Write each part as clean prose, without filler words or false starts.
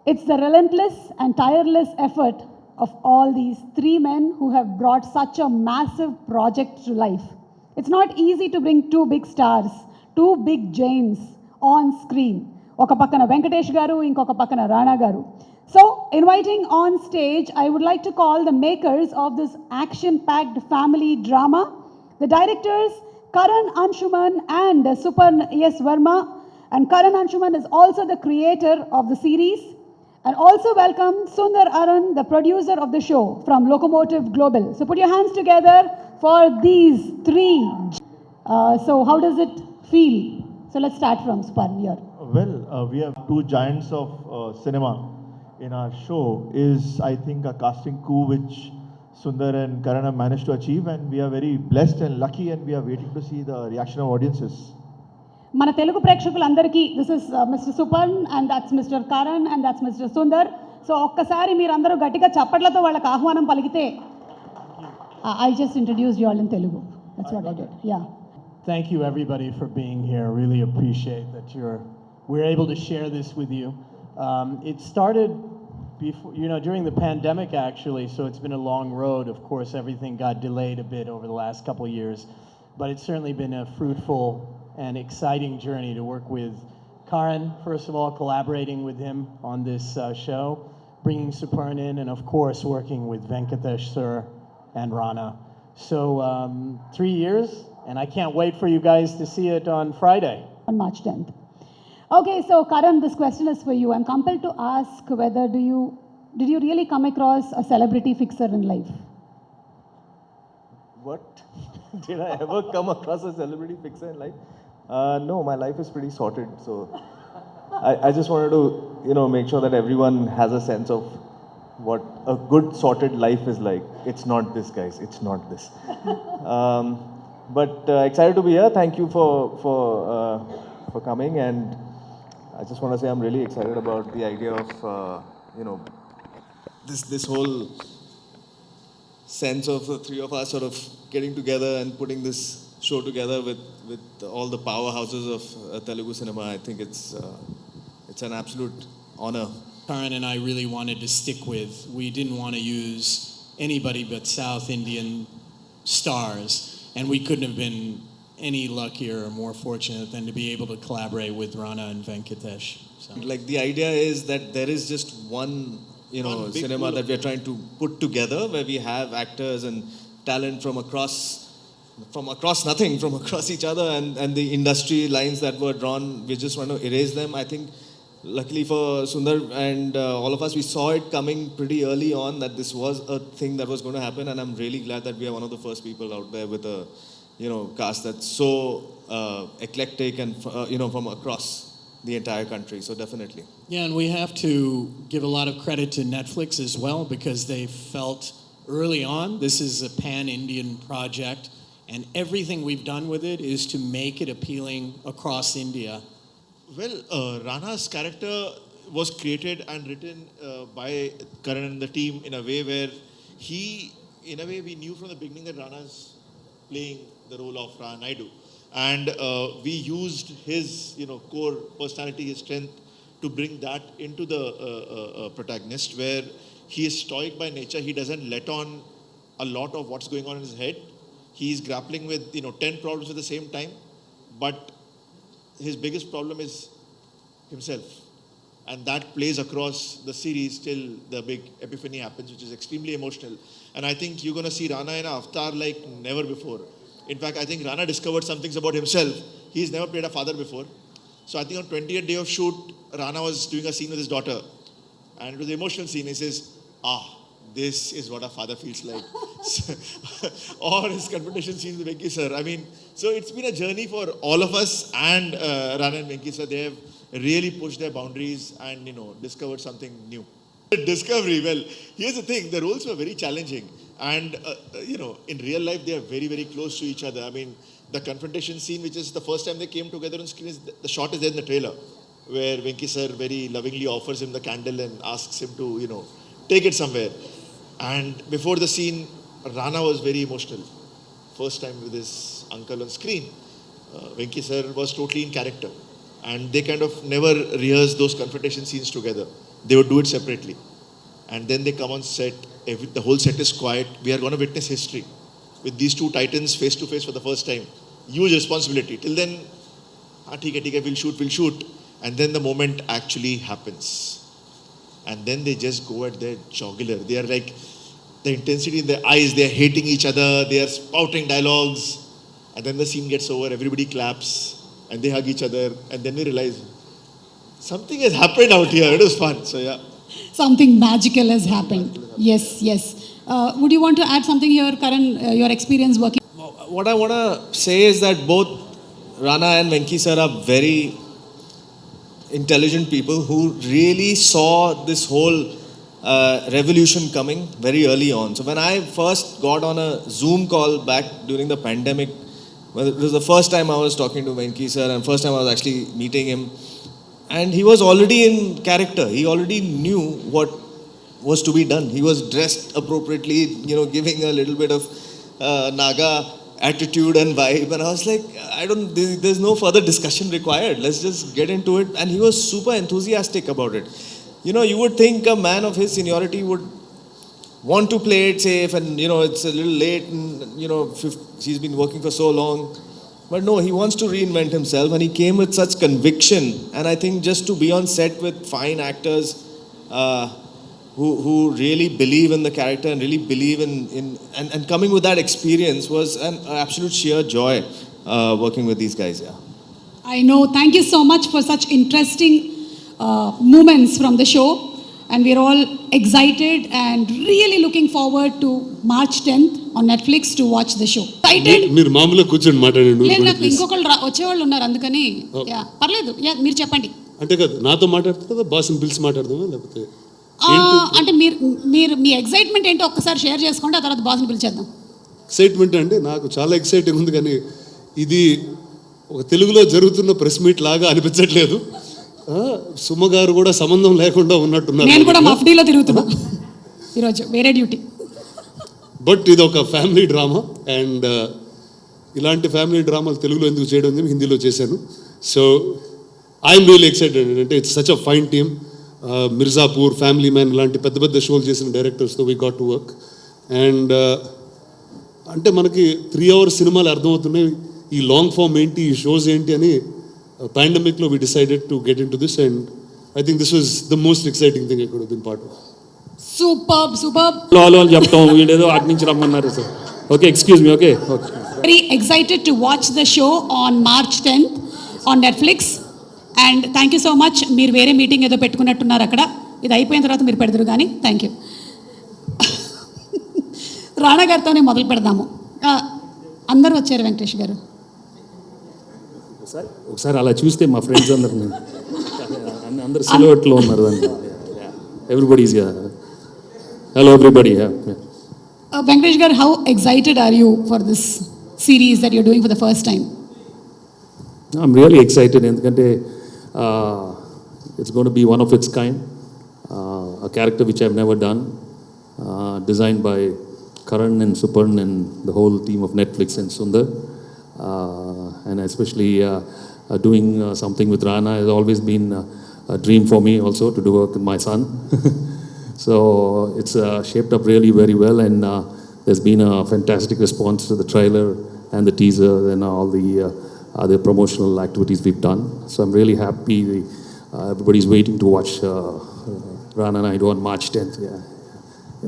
It's the relentless and tireless effort of all these three men who have brought such a massive project to life. It's not easy to bring two big stars, two big giants on screen. Oka pakkana Venkatesh garu, inkoka pakkana Rana garu. So, inviting on stage, I would like to call the makers of this action-packed family drama, the directors Karan Anshuman and Supan S. Verma. And Karan Anshuman is also the creator of the series. And also welcome Sundar Aran, the producer of the show from Locomotive Global. So put your hands together for these three. So how does it feel? So let's start from Supan here. Well, we have two giants of cinema in our show. Is, I think, a casting coup which Sundar and Karan have managed to achieve, and we are very blessed and lucky, and we are waiting to see the reaction of audiences. మన తెలుగు ప్రేక్షకులందరికీ this is mister Suparn and that's mister Karan and that's mister Sundar. So ఒక్కసారి మీరందరూ గట్టిగా చప్పట్లతో వాళ్ళకి ఆహ్వానం పలికితే I just introduce you all in Telugu. That's what I did. Yeah. Thank you everybody for being here. Really appreciate that we're able to share this with you. It started before, during the pandemic actually, so it's been a long road. Of course, everything got delayed a bit over the last couple of years, but it's certainly been a fruitful and exciting journey to work with Karan, first of all, collaborating with him on this show, bringing Suparn in, and of course working with Venkatesh sir and Rana. So 3 years, and I can't wait for you guys to see it on Friday. On March 10th. Okay, so Karan, this question is for you. I'm compelled to ask whether did you really come across a celebrity fixer in life? What? Did I ever come across a celebrity fixer in life? No, my life is pretty sorted. So I just wanted to, make sure that everyone has a sense of what a good sorted life is like. It's not this, guys. It's not this. But excited to be here. Thank you for coming. And I just want to say I'm really excited about the idea of, this whole sense of the three of us sort of getting together and putting this show together with all the powerhouses of Telugu cinema. I think it's an absolute honor. Karan and I really wanted to stick with. We didn't want to use anybody but South Indian stars, and we couldn't have been any luckier or more fortunate than to be able to collaborate with Rana and Venkatesh. So. Like the idea is that there is just one cinema that we are trying to put together, where we have actors and talent from across nothing, from across each other, and the industry lines that were drawn, we just want to erase them. I think luckily for Sundar and all of us, we saw it coming pretty early on that this was a thing that was going to happen, and I'm really glad that we are one of the first people out there with a cast that's so eclectic and from across the entire country. So definitely. Yeah, and we have to give a lot of credit to Netflix as well, because they felt early on this is a pan-Indian project, and everything we've done with it is to make it appealing across India. Well, Rana's character was created and written by Karan and the team in a way where we knew from the beginning that Rana's playing the role of Rana Naidu. And we used his, core personality, his strength, to bring that into the protagonist, where he is stoic by nature. He doesn't let on a lot of what's going on in his head. He's grappling with 10 problems at the same time, but his biggest problem is himself, and that plays across the series till the big epiphany happens, which is extremely emotional. And I think you're going to see Rana in an avatar like never before. In fact, I think Rana discovered some things about himself. He's never played a father before. So I think on 20th day of shoot, Rana was doing a scene with his daughter, and it was an emotional scene. He says, this is what a father feels like. Or his confrontation scenes with Venki sir. I mean, so it's been a journey for all of us, and Rana and Venki sir, they have really pushed their boundaries and, discovered something new. Discovery, well, here's the thing, the roles were very challenging, and, in real life, they are very, very close to each other. I mean, the confrontation scene, which is the first time they came together on screen, the shot is there in the trailer, where Venki sir very lovingly offers him the candle and asks him to, take it somewhere. And before the scene, Rana was very emotional. First time with his uncle on screen. Venki sir was totally in character. And they kind of never rehearsed those confrontation scenes together. they would do it separately. And then they come on set, the whole set is quiet. We are going to witness history with these two titans face to face for the first time. Huge responsibility. Till then, we'll shoot. And then the moment actually happens. And then they just go at their jugular. They are like, the intensity in their eyes, they are hating each other, they are spouting dialogues. And then the scene gets over, everybody claps, and they hug each other. And then we realize, something has happened out here. It was fun. So yeah. Something magical has happened. Yes. Would you want to add something here, Karan, your experience working? What I want to say is that both Rana and Venki sir are very intelligent people who really saw this whole revolution coming very early on. So when I first got on a Zoom call back during the pandemic, well, it was the first time I was talking to Venki sir and first time I was actually meeting him. And he was already in character. He already knew what was to be done. He was dressed appropriately, giving a little bit of Naga attitude and vibe. And I was like, there's no further discussion required. Let's just get into it. And he was super enthusiastic about it. You would think a man of his seniority would want to play it safe and, it's a little late and, he's been working for so long. But no, he wants to reinvent himself and he came with such conviction. And I think just to be on set with fine actors who really believe in the character and really believe and coming with that experience was an absolute sheer joy working with these guys. Yeah. I know. Thank you so much for such interesting moments from the show. And we're all excited and really looking forward to March 10th on Netflix to watch the show. Excited? మీరు మామూలుగా కూర్చొని మాట్లాడండి. లేదు, నాకు ఇంకొకళ్ళు వచ్చేవాళ్ళు ఉన్నారు అందుకని పర్లేదు. మీరు చెప్పండి. అంటే కాదు, నాతో మాట్లాడుతుందా బాస్ని పిలిచి మాట్లాడదామా లేకపోతే అంటే మీరు మీ ఎక్సైట్మెంట్ ఏంటో ఒక్కసారి షేర్ చేసుకోండి, ఆ తర్వాత బాస్ని పిలిచేద్దాం. ఎక్సైట్మెంట్ అంటే నాకు చాలా ఎక్సైటింగ్ ఉంది, కానీ ఇది ఒక తెలుగులో జరుగుతున్న ప్రెస్ మీట్ లాగా అనిపించట్లేదు. సుమ గారు కూడా సంబంధం లేకుండా ఉన్నట్టున్నారు. నేను కూడా మఫ్డీలో తిరుగుతున్నా ఈరోజు, వేరే డ్యూటీ. బట్ ఇది ఒక ఫ్యామిలీ డ్రామా అండ్ ఇలాంటి ఫ్యామిలీ డ్రామాలు తెలుగులో ఎందుకు చేయడం అని హిందీలో చేశాను. So I'm really excited. అంటే it's such a fine team. Mirzapur, family man ఇలాంటి పెద్ద పెద్ద షోలు చేసిన డైరెక్టర్స్తో we got to work. And అంటే మనకి 3 hours సినిమాలు అర్థమవుతున్నాయి, ఈ లాంగ్ ఫామ్ ఏంటి, ఈ షోస్ ఏంటి అని. పాండమిక్లో we decided to get in to this and I think this was the most exciting thing I could have been part of. Super. లో చెప్తాం, వీడేదో అటు నుంచి రమ్మన్నారు sir. Okay, excuse me. Okay, very excited to watch the show on March 10th on Netflix. And thank you so much. మీరు వేరే meeting ఏదో పెట్టుకున్నట్టున్నారు అక్కడ, ఇది అయిపోయిన తర్వాత మీరు పెడతారు కానీ. Thank you. రాణా గారితోనే మొదలు పెడదాము. అందరూ వచ్చారు, వెంకటేష్ గారు ఒకసారి అలా చూస్తే మా ఫ్రెండ్స్ అందరు సిల్వర్ట్లో ఉన్నారు. Everybody's hello everybody. Venkatesh garu, how excited are you for this series that you're doing for the first time? I'm really excited ఎందుకంటే it's going to be one of its kind, a character which I've never done, designed by Karan and Suparn and the whole team of Netflix and Sundar, and especially doing something with Rana has always been a dream for me also, to do work with my son. So it's shaped up really very well, and there's been a fantastic response to the trailer and the teaser and all the other promotional activities we've done. So I'm really happy. Everybody's waiting to watch Rana Naidu on March 10th.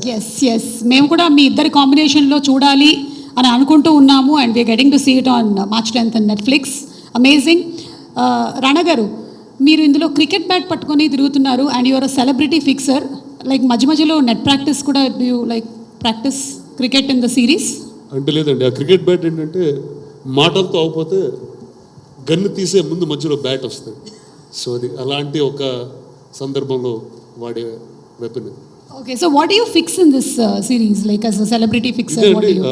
Yes. మేము కూడా మీ ఇద్దరి కాంబినేషన్లో చూడాలి అని అనుకుంటూ ఉన్నాము. And we're getting to see it on March 10th on Netflix. Amazing. Rana garu, మీరు ఇందులో క్రికెట్ బ్యాట్ పట్టుకొని తిరుగుతున్నారు and your a celebrity fixer. Like మధ్య మధ్యలో నెట్ ప్రాక్టీస్ కూడా do you like practice cricket in the series? అంటే లేదండి, ఆ క్రికెట్ బ్యాట్ ఏంటంటే మాటలతో అవకపోతే గన్ను తీసే ముందు మధ్యలో బ్యాట్ వస్తుంది. సో అది అలాంటి ఒక సందర్భంలో వాడే weapon. Okay, so what do you fix in this series like as a celebrity fixer? What do you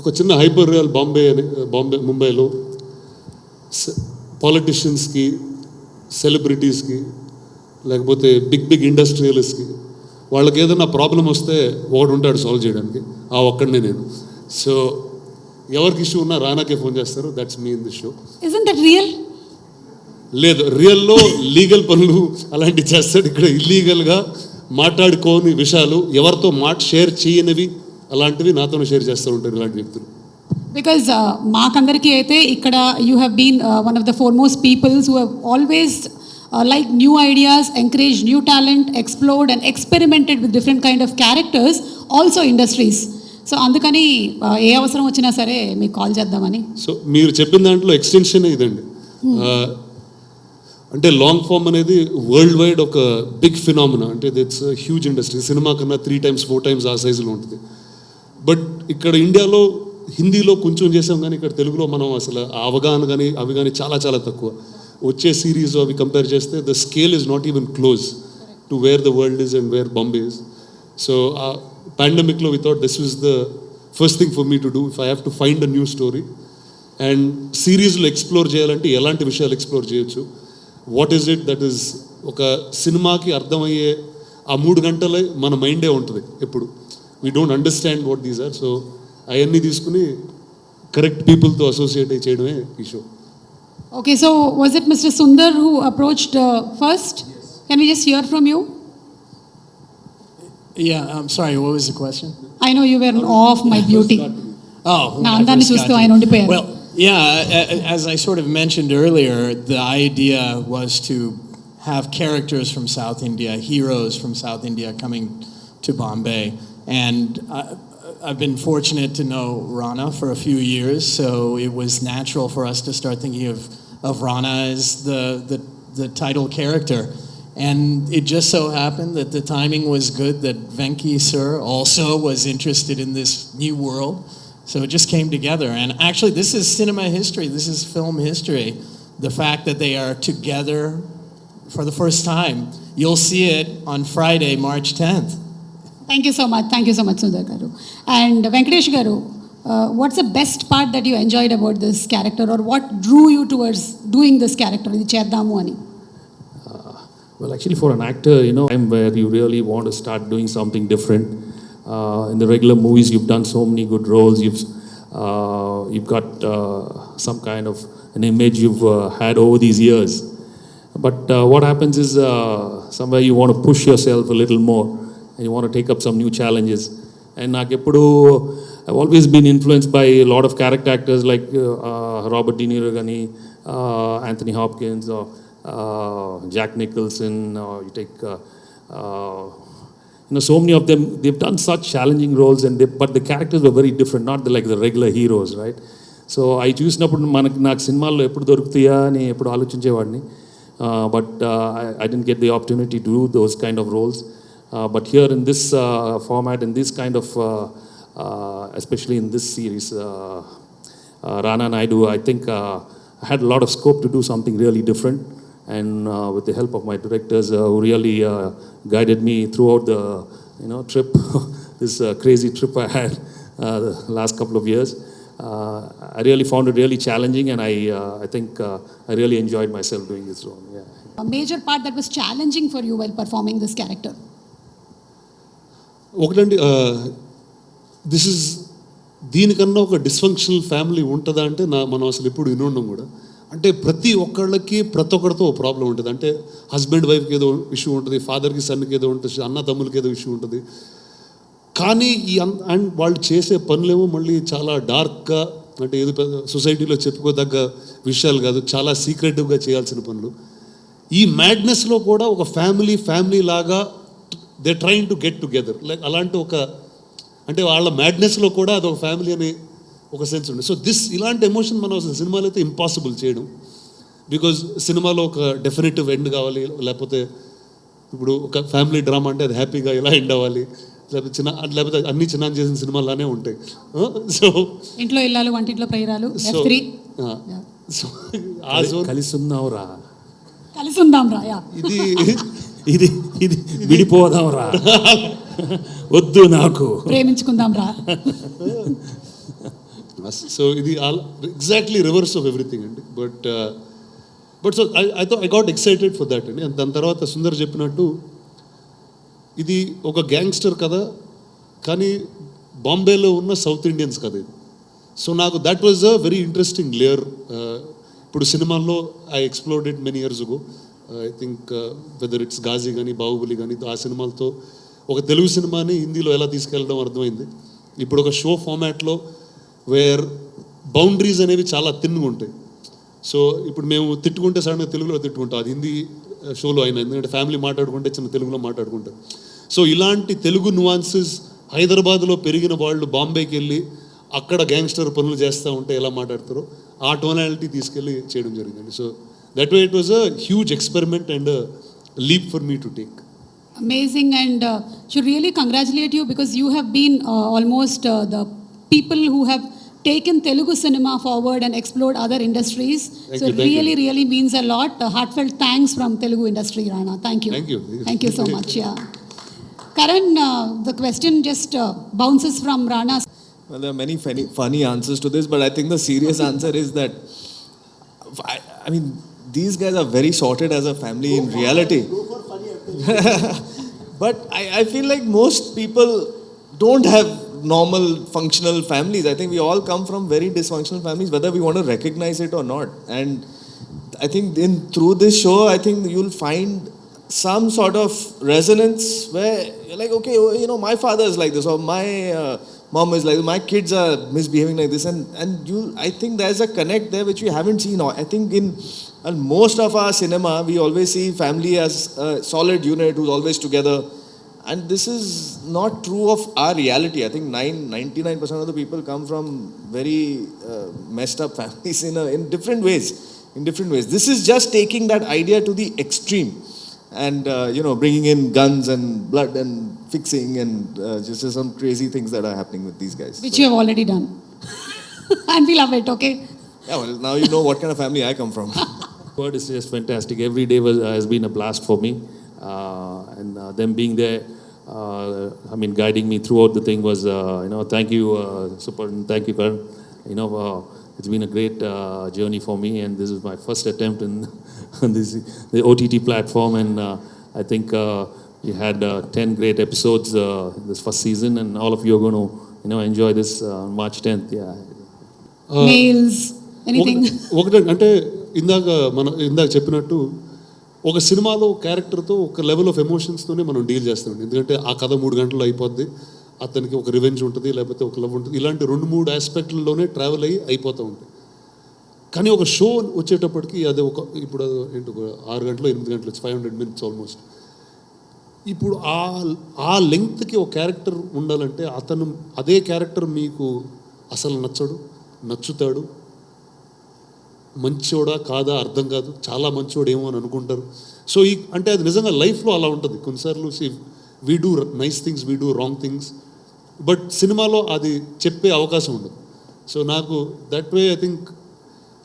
ఒక చిన్న హైపర్ రియల్ ముంబైలో పాలిటిషియన్స్కి, సెలబ్రిటీస్కి, లేకపోతే బిగ్ ఇండస్ట్రియలిస్ట్కి వాళ్ళకి ఏదైనా ప్రాబ్లం వస్తే ఒకడు ఉంటాడు సాల్వ్ చేయడానికి, ఆ ఒక్కడనే నేను. సో ఎవరికి ఇష్యూ ఉన్నా రానాకే ఫోన్ చేస్తారు. That's me in the show. Isn't that real? లేదు, రియల్లో లీగల్ పనులు అలాంటివి చేస్తాడు. ఇక్కడ ఇల్లీగల్గా మాట్లాడుకోని విషయాలు, ఎవరితో షేర్ చేయనివి అలాంటివి నాతోనే షేర్ చేస్తూ ఉంటారు ఇలాంటి వ్యక్తులు. బికాజ్ మాకందరికీ అయితే ఇక్కడ you have been one of the foremost peoples who have always like new ideas, encouraged new talent, explored and experimented with different kind of characters, also industries. So అందుకని ఏ అవసరం వచ్చినా సరే మీకు కాల్ చేద్దామని. సో మీరు చెప్పిన దాంట్లో ఎక్స్టెన్షన్ ఇదండి. అంటే లాంగ్ ఫామ్ అనేది వరల్డ్ వైడ్ ఒక బిగ్ ఫినామినా. అంటే ఇట్స్ హ్యూజ్ ఇండస్ట్రీ. సినిమా కన్నా 3 times 4 times ఆ సైజులో ఉంటుంది. బట్ ఇక్కడ ఇండియాలో హిందీలో కొంచెం చేసాం, కానీ ఇక్కడ తెలుగులో మనం అసలు ఆ అవగాహన కానీ అవి కానీ చాలా చాలా తక్కువ. వచ్చే సిరీస్ అవి కంపేర్ చేస్తే the scale is not even close to where the world is and where Bombay is. So uh పాండమిక్లో we thought this is the first thing for me to do if I have to find a new story. And సిరీస్లో explore చేయాలంటే ఎలాంటి విషయాలు explore చేయొచ్చు, what is it that is ఒక సినిమాకి అర్థమయ్యే ఆ 3 గంటలే మన మైండే ఉంటుంది ఎప్పుడు. We don't understand what these are. So అవన్నీ తీసుకుని కరెక్ట్ పీపుల్తో అసోసియేట్ అయ్యి చేయడమే ఈ show. Okay, so was it Mr. Sundar who approached first? Yes. Can we just hear from you? Yeah, I'm sorry, what was the question? I know you were in awe of my beauty. Oh, Na andani chustu ayina undipoyaru. Well, yeah, as I sort of mentioned earlier, the idea was to have characters from South India, heroes from South India coming to Bombay. And I've been fortunate to know Rana for a few years, so it was natural for us to start thinking of Rana as the title character. And it just so happened that the timing was good, that Venki sir also was interested in this new world. So it just came together. And actually, this is cinema history. This is film history. The fact that they are together for the first time. You'll see it on Friday, March 10th. Thank you so much. Thank you so much, Sundar garu. And Venkatesh garu, what's the best part that you enjoyed about this character, or what drew you towards doing this character, idi cheddamu ani? Well, actually, for an actor, you know, time where you really want to start doing something different. In the regular movies, you've done so many good roles. You've got some kind of an image you've had over these years. But what happens is somewhere you want to push yourself a little more, and you want to take up some new challenges. And I've always been influenced by a lot of character actors like Robert De Niro gani, Anthony Hopkins, or Jack Nicholson, or you take so many of them. They've done such challenging roles, but the characters were very different, not like the regular heroes, right? So I చూసినప్పుడు నాకు సినిమాల్లో ఎప్పుడు దొరుకుతాయా అని ఎప్పుడు ఆలోచించేవాడిని. But I didn't get the opportunity to do those kind of roles. But here in this format, in this kind of, especially in this series, Rana Naidu, I think I had a lot of scope to do something really different. And with the help of my directors who really guided me throughout the trip, this crazy trip I had the last couple of years, I really found it really challenging, and I think I really enjoyed myself doing this role. Yeah. A major part that was challenging for you while performing this character? ఒకటండి, దీనికన్నా ఒక dysfunctional family ఉంటుందా అంటే మనం అసలు ఎప్పుడు వినుండం కూడా. అంటే ప్రతి ఒక్కళ్ళకి ప్రతి ఒక్కరితో ఒక ప్రాబ్లం ఉంటుంది. అంటే హస్బెండ్ వైఫ్కి ఏదో ఇష్యూ ఉంటుంది, ఫాదర్కి సన్కి ఏదో ఉంటుంది, అన్న తమ్ములకి ఏదో ఇష్యూ ఉంటుంది. కానీ అండ్ వాళ్ళు చేసే పనులేమో మళ్ళీ చాలా డార్క్గా, అంటే ఏదో సొసైటీలో చెప్పుకోదగ్గ విషయాలు కాదు, చాలా సీక్రెటివ్గా చేయాల్సిన పనులు. ఈ మ్యాడ్నెస్లో కూడా ఒక ఫ్యామిలీ లాగా they trying to get together. Like అలాంటి అంటే వాళ్ళ మ్యాడ్నెస్లో కూడా అదొక ఫ్యామిలీ అనే ఒక సెన్స్ ఉంది. సో ఇలాంటి ఎమోషన్ మనం అసలు సినిమాలో అయితే ఇంపాసిబుల్ చేయడం. బికాజ్ సినిమాలో ఒక డెఫినెటివ్ ఎండ్ కావాలి, లేకపోతే ఇప్పుడు ఒక ఫ్యామిలీ డ్రామా అంటే అది హ్యాపీగా ఇలా ఎండ్ అవ్వాలి, లేకపోతే అన్ని చిన్న చేసిన సినిమాలానే ఉంటాయి. సో ఇంట్లో ఇల్లాలు వంటింట్లో ప్రేరాలు, సో కలిసి ఉందాం రా, ఇది విడిపోదాం రా, వద్దు నాకు ప్రేమించుకుందాం రా. సో ఇది ఎగ్జాక్ట్లీ రివర్స్ ఆఫ్ ఎవ్రీథింగ్ అండి. But so I got excited for that అండి. దాని తర్వాత సుందర్ చెప్పినట్టు ఇది ఒక గ్యాంగ్స్టర్ కథ, కానీ బాంబేలో ఉన్న సౌత్ ఇండియన్స్ కథ ఇది. సో నాకు that was a very interesting layer. ఇప్పుడు సినిమాల్లో I explored it many years ago. I think whether it's Ghazi కానీ బాహుబలి కానీ ఆ సినిమాలతో ఒక తెలుగు సినిమాని హిందీలో ఎలా తీసుకెళ్ళడం అర్థమైంది. ఇప్పుడు ఒక షో ఫార్మాట్లో వేర్ బౌండరీస్ అనేవి చాలా థిన్గా ఉంటాయి. సో ఇప్పుడు మేము తిట్టుకుంటే సడన్గా తెలుగులో తిట్టుకుంటాం, అది హిందీ షోలో అయినా, ఎందుకంటే ఫ్యామిలీ మాట్లాడుకుంటే చిన్న తెలుగులో మాట్లాడుకుంటారు. సో ఇలాంటి తెలుగు నువాన్సెస్ హైదరాబాద్లో పెరిగిన వాళ్ళు బాంబేకి వెళ్ళి అక్కడ గ్యాంగ్స్టర్ పనులు చేస్తూ ఉంటే ఎలా మాట్లాడతారో ఆ టోనాలిటీ తీసుకెళ్ళి చేయడం జరిగిందండి. So that way it was a huge experiment and leap for me to take. Amazing, and should really congratulate you because you have been almost the people who have taken Telugu cinema forward and explored other industries. Thank So you, it thank really, you. really means a lot. Heartfelt thanks from Telugu industry, Rana. Thank you. Thank you. Thank you so much. Yeah. Karan, the question just bounces from Rana. Well, there are many funny answers to this, but I think the serious answer is that, I mean, these guys are very sorted as a family in reality. But I feel like most people don't have normal functional families. I think we all come from very dysfunctional families, whether we want to recognize it or not. And I think through this show, I think you'll find some sort of resonance where you're like, okay, you know, my father is like this, or my mom is like this, my kids are misbehaving like this, and I think there's a connect there which we haven't seen. I think in most of our cinema, we always see family as a solid unit who's always together. And this is not true of our reality. I think 99% of the people come from very messed up families in different ways. This is just taking that idea to the extreme and, you know, bringing in guns and blood and fixing and just some crazy things that are happening with these guys. Which you have already done. And we love it, okay? Yeah, well, now you know what kind of family I come from. God, it's just fantastic. Every day has been a blast for me. And them being there, I mean, guiding me throughout the thing was, you know, thank you, Super, and thank you, Karan. You know, it's been a great journey for me, and this is my first attempt in on the OTT platform, and I think we had 10 great episodes this first season, and all of you are going to, you know, enjoy this on March 10th. Yeah. Mails, anything? ఒకటి అంటే ఇందాక చెప్పినట్టు ఒక సినిమాలో క్యారెక్టర్తో ఒక level of ఎమోషన్స్తోనే మనం deal చేస్తాం. ఎందుకంటే ఆ కథ 3 గంటలు అయిపోద్ది, అతనికి ఒక రివెంజ్ ఉంటుంది, లేకపోతే ఒక లవ్ ఉంటుంది, ఇలాంటి 2-3 ఆస్పెక్ట్లలోనే ట్రావెల్ అయిపోతూ ఉంటుంది. కానీ ఒక షో వచ్చేటప్పటికి అది ఇప్పుడు ఏంటి 6 గంటలు 8 గంటలు 500 minutes ఆల్మోస్ట్. ఇప్పుడు ఆ లెంగ్త్కి ఒక క్యారెక్టర్ ఉండాలంటే అదే క్యారెక్టర్ మీకు అసలు నచ్చుతాడు, మంచోడా కాదా అర్థం కాదు, చాలా మంచోడు ఏమో అని అనుకుంటారు. సో అంటే అది నిజంగా లైఫ్లో అలా ఉంటుంది. కొన్నిసార్లు we do nice things, we do wrong things, but సినిమాలో అది చెప్పే అవకాశం ఉండదు. సో నాకు దట్ వే ఐ థింక్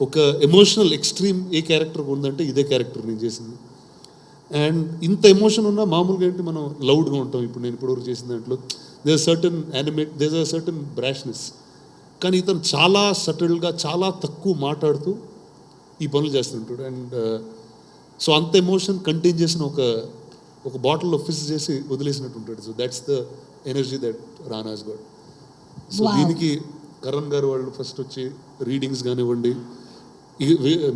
ఒక ఎమోషనల్ ఎక్స్ట్రీమ్ ఏ క్యారెక్టర్ ఉందంటే ఇదే క్యారెక్టర్ నేను చేసింది. అండ్ ఇంత ఎమోషన్ ఉన్నా మామూలుగా ఏంటి మనం లౌడ్గా ఉంటాం. ఇప్పుడు నేను ఇప్పటివరకు చేసిన దాంట్లో దేర్ అ సర్టన్ బ్రాష్నెస్, కానీ ఇతను చాలా సటిల్గా చాలా తక్కువ మాట్లాడుతూ ఈ పనులు చేస్తుంటాడు. అండ్ సో అంత ఎమోషన్ కంటైన్ చేసిన ఒక బాటిల్లో ఫిక్స్ చేసి వదిలేసినట్టు ఉంటాడు. So that's the energy that Rana's got. So దీనికి కరణ్ గారు వాళ్ళు ఫస్ట్ వచ్చి రీడింగ్స్ కానివ్వండి,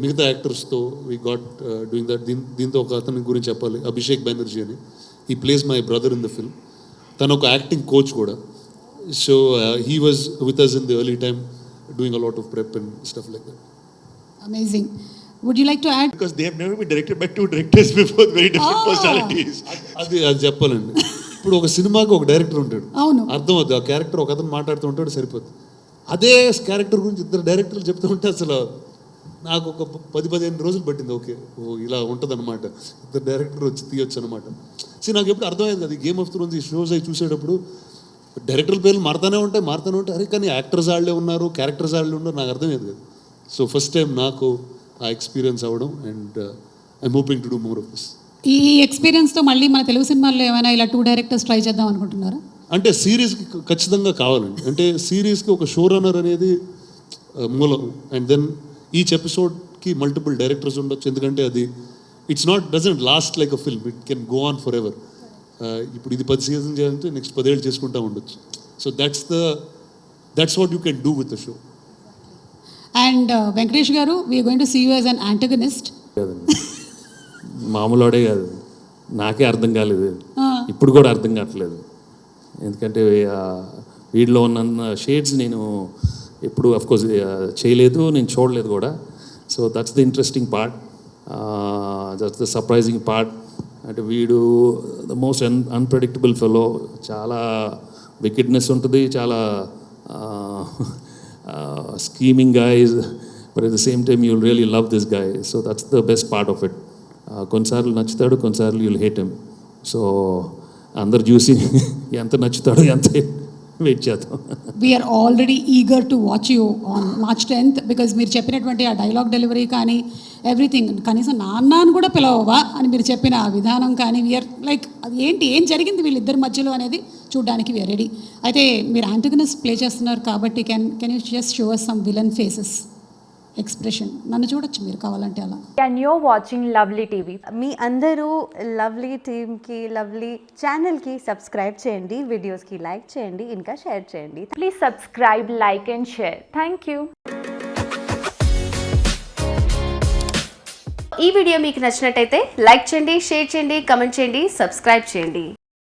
మిగతా యాక్టర్స్తో వీ గాట్ డూయింగ్ దట్. దీంతో ఒక అతని గురించి చెప్పాలి, అభిషేక్ బెనర్జీ అని. He plays my brother in the film. తను ఒక యాక్టింగ్ కోచ్ కూడా. So he was with us in the early time doing a lot of prep and stuff like that. Amazing. Would you like to add? Because they have never been directed by 2 directors before, very different personalities. అది చెప్పాలండి. ఇప్పుడు ఒక సినిమాకి ఒక director ఉంటాడు, అవును, అర్థం అవుతుంది. ఆ క్యారెక్టర్ ఒక అతను మాట్లాడుతూ ఉంటాడు, సరిపోతుంది. అదే క్యారెక్టర్ గురించి 2 డైరెక్టర్లు చెప్తూ ఉంటే అసలు నాకు ఒక 10-15 రోజులు పట్టింది. ఓకే, ఇలా ఉంటుంది అనమాట, 2 డైరెక్టర్ వచ్చి తీయొచ్చు అనమాట. సో నాకు ఎప్పుడు అర్థమయ్యేది కదా, గేమ్ ఆఫ్ థ్రోన్స్ ఈ షోస్ అవి చూసేటప్పుడు డైరెక్టర్ పేర్లు మారుతూనే ఉంటాయి. అరే కానీ యాక్టర్స్ వాళ్ళే ఉన్నారు, క్యారెక్టర్స్ వాళ్ళే ఉన్నారు, నాకు అర్థమయ్యేది కదా. సో ఫస్ట్ టైం నాకు ఆ ఎక్స్పీరియన్స్ అవ్వడం, and I'm hoping to do more of this. ఈ ఎక్స్పీరియన్స్తో మళ్ళీ మన తెలుగు సినిమాల్లో ఏమైనా ఇలా 2 డైరెక్టర్స్ ట్రై చేద్దాం అనుకుంటున్నారా? అంటే సిరీస్కి ఖచ్చితంగా కావాలండి. అంటే సిరీస్కి ఒక షో రన్నర్ అనేది మూలం, అండ్ దెన్ ఈచ్ ఎపిసోడ్కి మల్టిపుల్ డైరెక్టర్స్ ఉండొచ్చు. ఎందుకంటే అది doesn't last like a film, it can go on forever. ఇప్పుడు ఇది 10 సీజన్ చేయాలంటే నెక్స్ట్ 10 ఏళ్ళు చేసుకుంటూ ఉండొచ్చు. So that's what you can do with the show. And Venkatesh garu, we're going to see you as an antagonist. కాదండి, మామూలుడే కాదు, నాకే అర్థం కాలేదు, ఇప్పుడు కూడా అర్థం కావట్లేదు. ఎందుకంటే వీడిలో ఉన్న షేడ్స్ నేను ఎప్పుడు అఫ్కోర్స్ చేయలేదు, నేను చూడలేదు కూడా. So that's the interesting part, that's the surprising part. అంటే వీడు ద మోస్ట్ అన్ప్రెడిక్టబుల్ ఫెలో, చాలా వికెడ్నెస్ ఉంటుంది, చాలా scheming guy, but at the same time you'll really love this guy. So that's the best part of it. కొన్నిసార్లు నచ్చుతాడు, కొన్నిసార్లు you'll hate him. So అందరు చూసి ఎంత నచ్చుతాడో ఎంత వెయిట్ చేద్దాం. We're already eager to watch you on March 10th, because మీరు చెప్పినటువంటి ఆ డైలాగ్ డెలివరీ కానీ ఎవ్రీథింగ్, కనీసం నాన్న అని కూడా పిలవవా అని మీరు చెప్పిన ఆ విధానం కానీ, వీఆర్ లైక్ అది ఏంటి, ఏం జరిగింది వీళ్ళిద్దరి మధ్యలో అనేది చూడడానికి వీఆర్ రెడీ. అయితే మీరు యాంటగనిస్ట్ ప్లే చేస్తున్నారు కాబట్టి can you just show us some villain faces expression? నన్ను చూడొచ్చు మీరు కావాలంటే అలా. And you're watching lovely TV. మీ అందరూ లవ్లీ టీమ్కి, లవ్లీ ఛానల్కి సబ్స్క్రైబ్ చేయండి, వీడియోస్కి లైక్ చేయండి, ఇంకా షేర్ చేయండి. Please subscribe, like and share. Thank you. ఈ వీడియో మీకు నచ్చినట్టయితే లైక్ చేయండి, షేర్ చేయండి, కమెంట్ చేయండి, సబ్స్క్రైబ్ చేయండి.